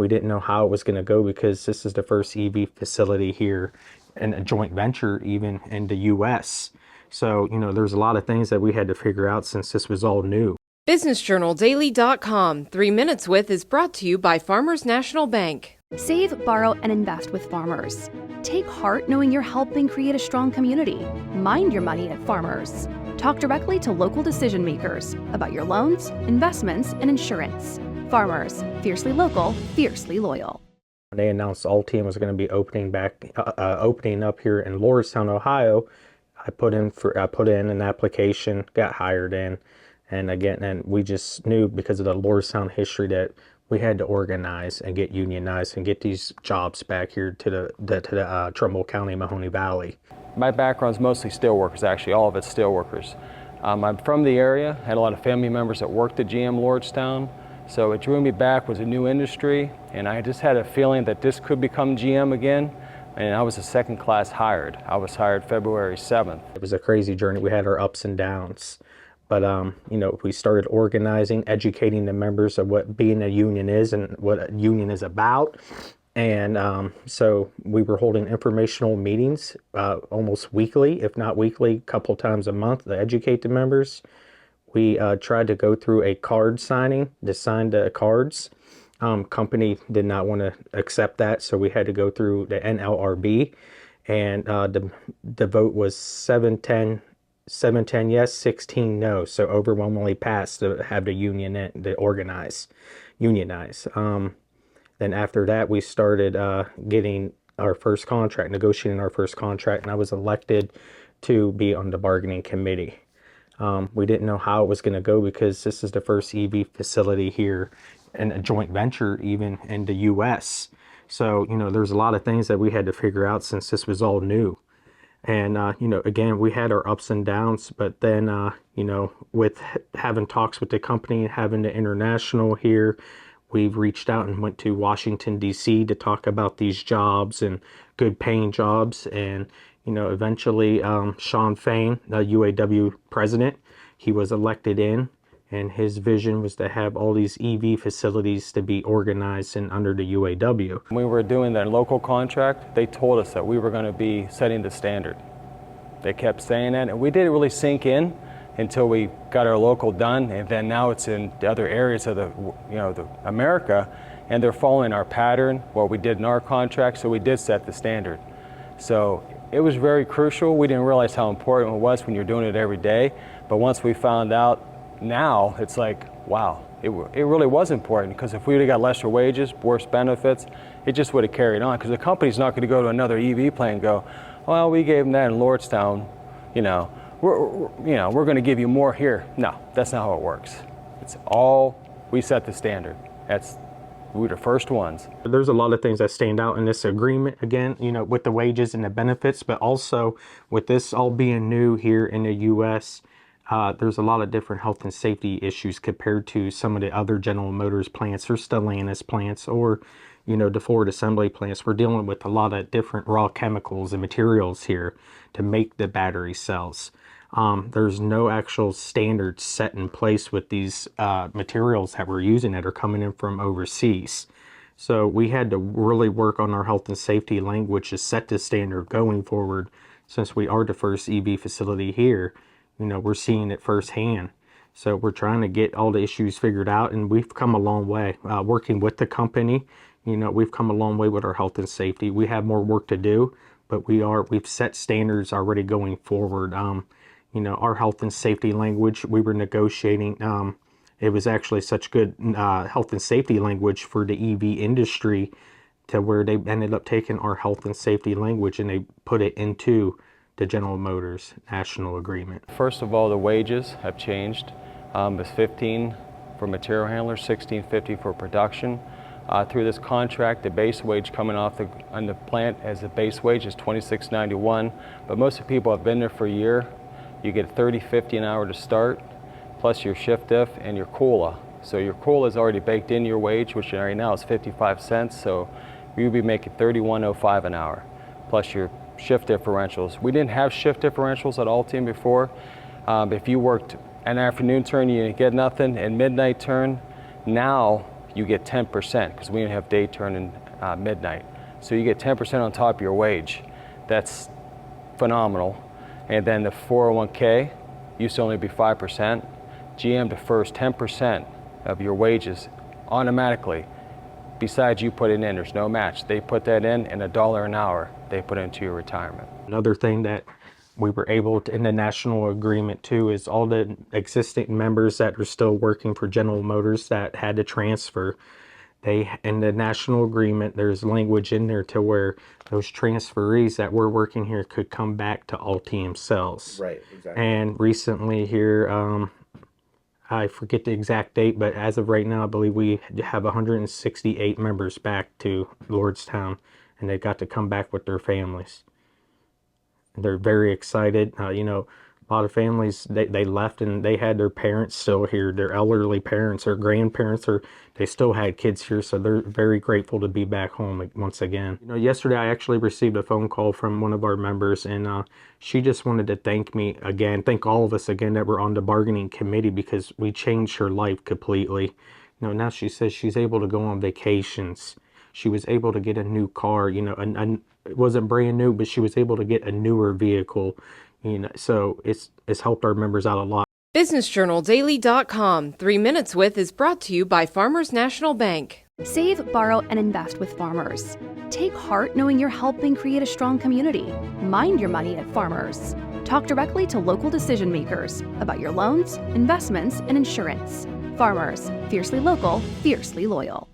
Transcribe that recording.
We didn't know how it was going to go because this is the first EV facility here and a joint venture even in the US. So, there's a lot of things that we had to figure out since this was all new. BusinessJournalDaily.com 3 Minutes With is brought to you by Farmers National Bank. Save, borrow, and invest with Farmers. Take heart knowing you're helping create a strong community. Mind your money at Farmers. Talk directly to local decision makers about your loans, investments, and insurance. Farmers, fiercely local, fiercely loyal. They announced Ultium was going to be opening up here in Lordstown, Ohio. I put in an application, got hired in, and we just knew because of the Lordstown history that we had to organize and get unionized and get these jobs back here to the Trumbull County, Mahoney Valley. My background's mostly steelworkers, actually, all of it's steelworkers. I'm from the area, had a lot of family members that worked at GM Lordstown, so it drew me back, was a new industry, and I just had a feeling that this could become GM again, and I was a second class hired. I was hired February 7th. It was a crazy journey. We had our ups and downs. But, we started organizing, educating the members of what being a union is and what a union is about. And so we were holding informational meetings almost weekly, if not weekly, a couple times a month to educate the members. We tried to go through a card signing to sign the cards. Company did not want to accept that, so we had to go through the NLRB. And the vote was 7-10 yes, 16 no. So overwhelmingly passed to have the union unionize. Then after that, we started getting our first contract, negotiating our first contract, and I was elected to be on the bargaining committee. We didn't know how it was going to go because this is the first EV facility here and a joint venture even in the US. So, there's a lot of things that we had to figure out since this was all new. And, again, we had our ups and downs, but then, with having talks with the company, having the international here, we've reached out and went to Washington, D.C. to talk about these jobs and good paying jobs. And, eventually Shawn Fain, the UAW president, he was elected in. And his vision was to have all these EV facilities to be organized and under the UAW. When we were doing that local contract, they told us that we were going to be setting the standard. They kept saying that, and we didn't really sink in until we got our local done, and then now it's in the other areas of the America, and they're following our pattern, what we did in our contract, so we did set the standard. So it was very crucial. We didn't realize how important it was when you're doing it every day, but once we found out, now it's like, wow, it really was important, because if we would have got lesser wages, worse benefits, it just would have carried on, because the company's not going to go to another EV plant and go, well, we gave them that in Lordstown, we're going to give you more here. No, that's not how it works. It's all, we set the standard. We were the first ones. There's a lot of things that stand out in this agreement, again, with the wages and the benefits, but also with this all being new here in the U.S., there's a lot of different health and safety issues compared to some of the other General Motors plants or Stellantis plants or, the Ford assembly plants. We're dealing with a lot of different raw chemicals and materials here to make the battery cells. There's no actual standards set in place with these materials that we're using that are coming in from overseas. So we had to really work on our health and safety language to set the standard going forward. Since we are the first EV facility here, we're seeing it firsthand. So we're trying to get all the issues figured out, and we've come a long way working with the company. We've come a long way with our health and safety. We have more work to do, but we've set standards already going forward. Our health and safety language, we were negotiating. It was actually such good health and safety language for the EV industry to where they ended up taking our health and safety language and they put it into the General Motors national agreement. First of all, the wages have changed. It's $15 for material handlers, $16.50 for production. Through this contract, the base wage coming off on the plant as a base wage is $26.91, but most of the people have been there for a year. You get $30.50 an hour to start, plus your shift diff and your COLA. So your COLA is already baked in your wage, which right now is 55 cents, so you'll be making $31.05 an hour, plus your shift differentials. We didn't have shift differentials at Ultium before. If you worked an afternoon turn, you didn't get nothing, and midnight turn. Now you get 10% because we have day turn and midnight. So you get 10% on top of your wage. That's phenomenal. And then the 401k used to only be 5%. GM defers 10% of your wages automatically. Besides you put it in, there's no match. They put that in, and $1 an hour they put into your retirement. Another thing that we were able to, in the national agreement too, is all the existing members that are still working for General Motors that had to transfer. In the national agreement, there's language in there to where those transferees that were working here could come back to Ultium cells. Right, exactly. And recently here, I forget the exact date, but as of right now, I believe we have 168 members back to Lordstown, and they got to come back with their families. They're very excited. You know, a lot of families, they left and they had their parents still here, their elderly parents or grandparents, or they still had kids here, so they're very grateful to be back home once again. You know, yesterday I actually received a phone call from one of our members, and she just wanted to thank me again, thank all of us again that were on the bargaining committee, because we changed her life completely. You know, now she says she's able to go on vacations. She was able to get a new car, you know, and it wasn't brand new, but she was able to get a newer vehicle. You know, so it's helped our members out a lot. BusinessJournalDaily.com. 3 Minutes With is brought to you by Farmers National Bank. Save, borrow, and invest with Farmers. Take heart knowing you're helping create a strong community. Mind your money at Farmers. Talk directly to local decision makers about your loans, investments, and insurance. Farmers, fiercely local, fiercely loyal.